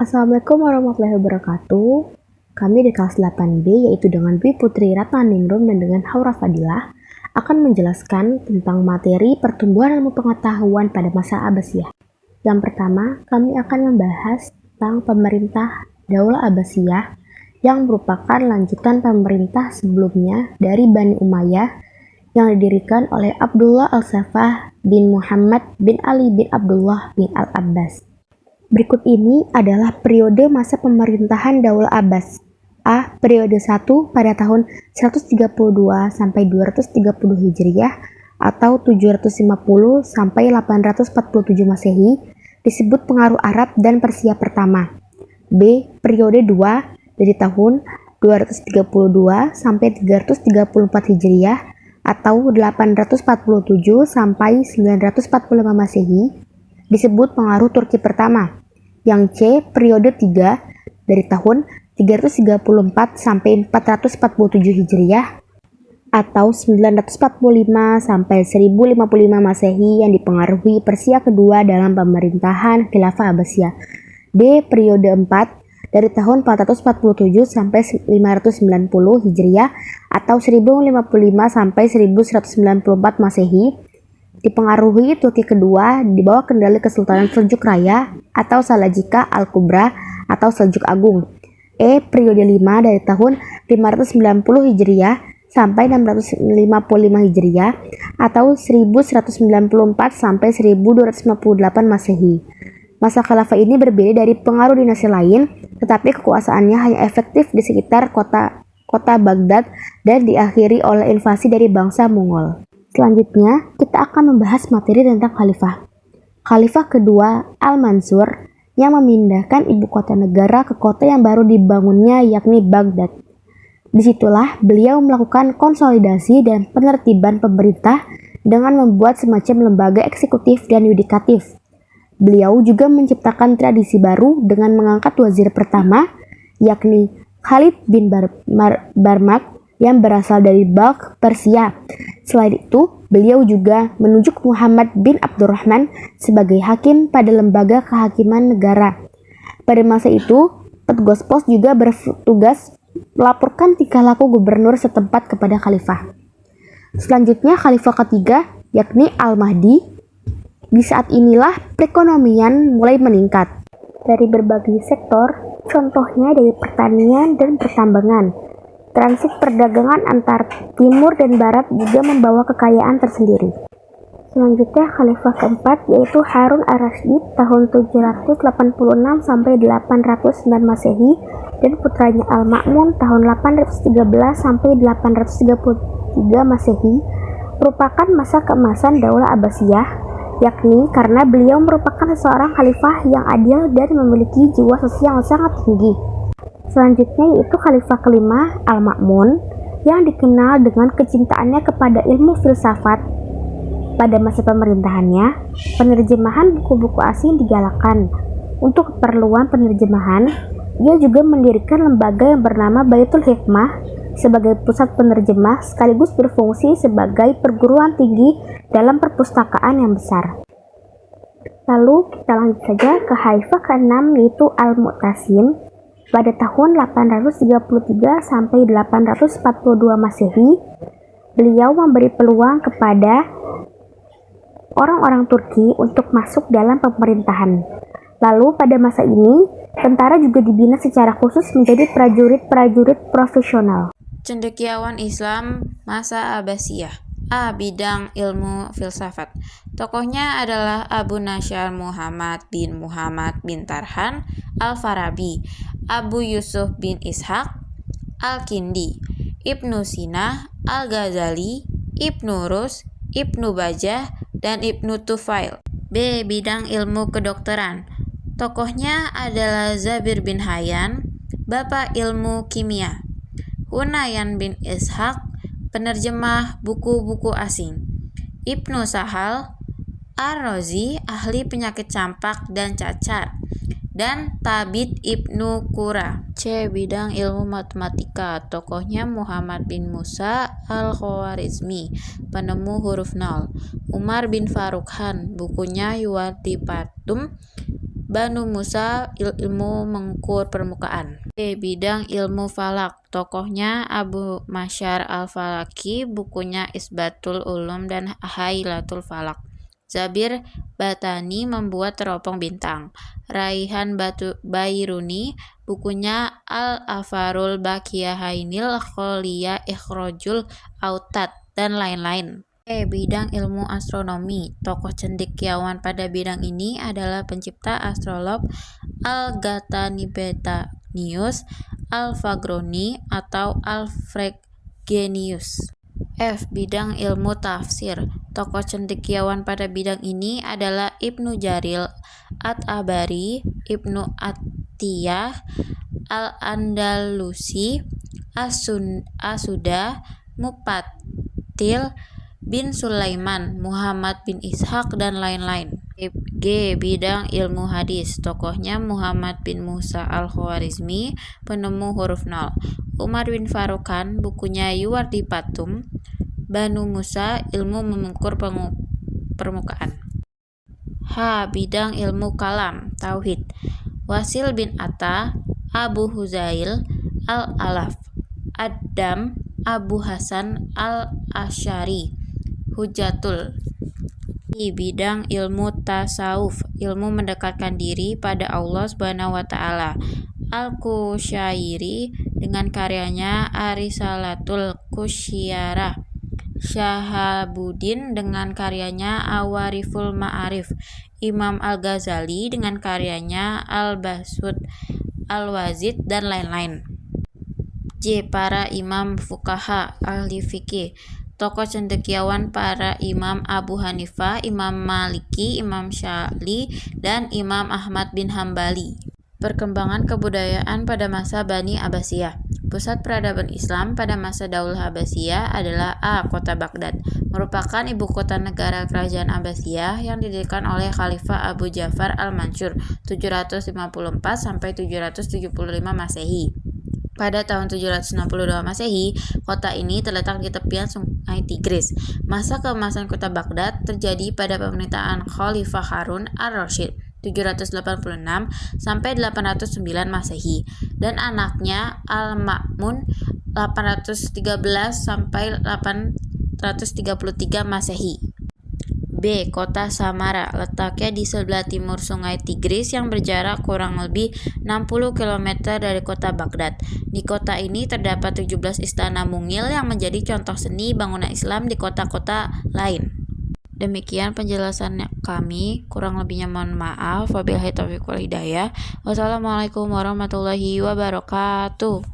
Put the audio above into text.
Assalamualaikum warahmatullahi wabarakatuh. Kami di kelas 8B yaitu dengan Dwi Putri Ratnaningrum dan dengan Haura Fadilah akan menjelaskan tentang materi pertumbuhan ilmu pengetahuan pada masa Abbasiyah. Yang pertama, kami akan membahas tentang pemerintah Daulah Abbasiyah yang merupakan lanjutan pemerintah sebelumnya dari Bani Umayyah yang didirikan oleh Abdullah Al-Safah bin Muhammad bin Ali bin Abdullah bin Al-Abbas. Berikut ini adalah periode masa pemerintahan Daulah Abbas. A. Periode 1 pada tahun 132 sampai 230 Hijriah atau 750 sampai 847 Masehi disebut pengaruh Arab dan Persia pertama. B. Periode 2 dari tahun 232 sampai 334 Hijriah atau 847 sampai 945 Masehi disebut pengaruh Turki pertama. Yang C, periode 3 dari tahun 334 sampai 447 Hijriah atau 945 sampai 1055 Masehi yang dipengaruhi Persia kedua dalam pemerintahan Khilafah Abbasiyah. D, periode 4 dari tahun 447 sampai 590 Hijriah atau 1055 sampai 1194 Masehi dipengaruhi Turki kedua di bawah kendali Kesultanan Seljuk Raya atau Salajika Al-Kubra atau Seljuk Agung. E, periode 5 dari tahun 590 Hijriah sampai 655 Hijriah atau 1194 sampai 1258 Masehi. Masa khilafah ini berbeda dari pengaruh dinasti lain, tetapi kekuasaannya hanya efektif di sekitar kota Baghdad dan diakhiri oleh invasi dari bangsa Mongol. Selanjutnya, kita akan membahas materi tentang khalifah. Khalifah kedua Al-Mansur yang memindahkan ibu kota negara ke kota yang baru dibangunnya yakni Baghdad. Disitulah beliau melakukan konsolidasi dan penertiban pemerintah dengan membuat semacam lembaga eksekutif dan yudikatif. Beliau juga menciptakan tradisi baru dengan mengangkat wazir pertama yakni Khalid bin Barmak yang berasal dari Balkh, Persia. Selain itu, beliau juga menunjuk Muhammad bin Abdurrahman sebagai hakim pada lembaga kehakiman negara. Pada masa itu, petugas pos juga bertugas melaporkan tingkah laku gubernur setempat kepada khalifah. Selanjutnya, khalifah ketiga yakni Al-Mahdi. Di saat inilah perekonomian mulai meningkat dari berbagai sektor, contohnya dari pertanian dan pertambangan. Transit perdagangan antar timur dan barat juga membawa kekayaan tersendiri. Selanjutnya khalifah keempat yaitu Harun ar-Rasyid tahun 786 sampai 809 Masehi dan putranya Al-Ma'mun tahun 813 sampai 833 Masehi merupakan masa keemasan Daulah Abbasiyah, yakni karena beliau merupakan seorang khalifah yang adil dan memiliki jiwa sosial yang sangat tinggi. Selanjutnya yaitu khalifah kelima Al-Ma'mun yang dikenal dengan kecintaannya kepada ilmu filsafat. Pada masa pemerintahannya, penerjemahan buku-buku asing digalakkan. Untuk keperluan penerjemahan, ia juga mendirikan lembaga yang bernama Baitul Hikmah sebagai pusat penerjemah sekaligus berfungsi sebagai perguruan tinggi dalam perpustakaan yang besar. Lalu kita lanjut saja ke khalifah ke-6 yaitu Al-Mu'tasim. Pada tahun 833 sampai 842 Masehi, beliau memberi peluang kepada orang-orang Turki untuk masuk dalam pemerintahan. Lalu pada masa ini, tentara juga dibina secara khusus menjadi prajurit-prajurit profesional. Cendekiawan Islam masa Abbasiyah. A. Bidang ilmu filsafat. Tokohnya adalah Abu Nasr Muhammad bin Tarhan Al-Farabi, Abu Yusuf bin Ishaq Al-Kindi, Ibnu Sina Al-Ghazali, Ibnu Rus, Ibnu Bajah, dan Ibnu Tufail. B. Bidang ilmu kedokteran. Tokohnya adalah Zabir bin Hayyan, Bapak ilmu kimia, Hunayan bin Ishaq, penerjemah buku-buku asing, Ibnu Sahal Ar-Razi, ahli penyakit campak dan cacar, dan Tabit Ibnu Qura. C. Bidang ilmu matematika. Tokohnya Muhammad bin Musa Al-Khwarizmi, penemu huruf nol, Umar bin Farukhan, bukunya Yuwati Patum, Banu Musa ilmu mengukur permukaan. B. Bidang ilmu falak. Tokohnya Abu Masyar al-Falaki, bukunya Isbatul Ulum dan Hailatul Falak. Zabir Batani membuat teropong bintang. Raihan Bairuni, bukunya Al-Afarul Baqiyahainil Kholia Ikhrojul Autad dan lain-lain. Bidang ilmu astronomi. Tokoh cendekiawan pada bidang ini adalah pencipta astrolog Al-Gatanibetanius Al-Fagroni atau Alfregenius. Bidang ilmu tafsir. Tokoh cendekiawan pada bidang ini adalah Ibnu Jarir At-Tabari, Ibnu Attiyah Al-Andalusi, Asuda, Mupatil bin Sulaiman, Muhammad bin Ishaq, dan lain-lain. G. Bidang ilmu hadis. Tokohnya Muhammad bin Musa al-Khwarizmi, penemu huruf 0. Umar bin Farukan, bukunya Yuwardi Patum. Banu Musa, ilmu mengukur permukaan. H. Bidang ilmu kalam, tauhid. Wasil bin Atta, Abu Huzail al-Alaf, Adam, Abu Hasan al-Asy'ari, Hujatul. Bidang ilmu tasawuf, ilmu mendekatkan diri pada Allah Subhanahu wa Ta'ala. Al-Kusyairi dengan karyanya Arisalatul Kusyarah. Syahabuddin dengan karyanya Awariful Ma'arif. Imam Al-Ghazali dengan karyanya Al-Basut Al-Wazid, dan lain-lain. J. Para imam fuqaha, ahli fikih. Tokoh cendekiawan para Imam Abu Hanifah, Imam Maliki, Imam Syafi'i, dan Imam Ahmad bin Hambali. Perkembangan kebudayaan pada masa Bani Abbasiyah. Pusat peradaban Islam pada masa Daulah Abbasiyah adalah A. Kota Baghdad, merupakan ibu kota negara kerajaan Abbasiyah yang didirikan oleh Khalifah Abu Ja'far al-Mansur 754 sampai 775 Masehi. Pada tahun 762 Masehi, kota ini terletak di tepian Sungai Tigris. Masa keemasan kota Baghdad terjadi pada pemerintahan Khalifah Harun ar-Rasyid 786 sampai 809 Masehi dan anaknya Al-Ma'mun 813 sampai 833 Masehi. B. Kota Samara, letaknya di sebelah timur Sungai Tigris yang berjarak kurang lebih 60 km dari kota Baghdad. Di kota ini terdapat 17 istana mungil yang menjadi contoh seni bangunan Islam di kota-kota lain. Demikian penjelasan kami, kurang lebihnya mohon maaf. Wabillahi taufiq wal hidayah. Wassalamualaikum warahmatullahi wabarakatuh.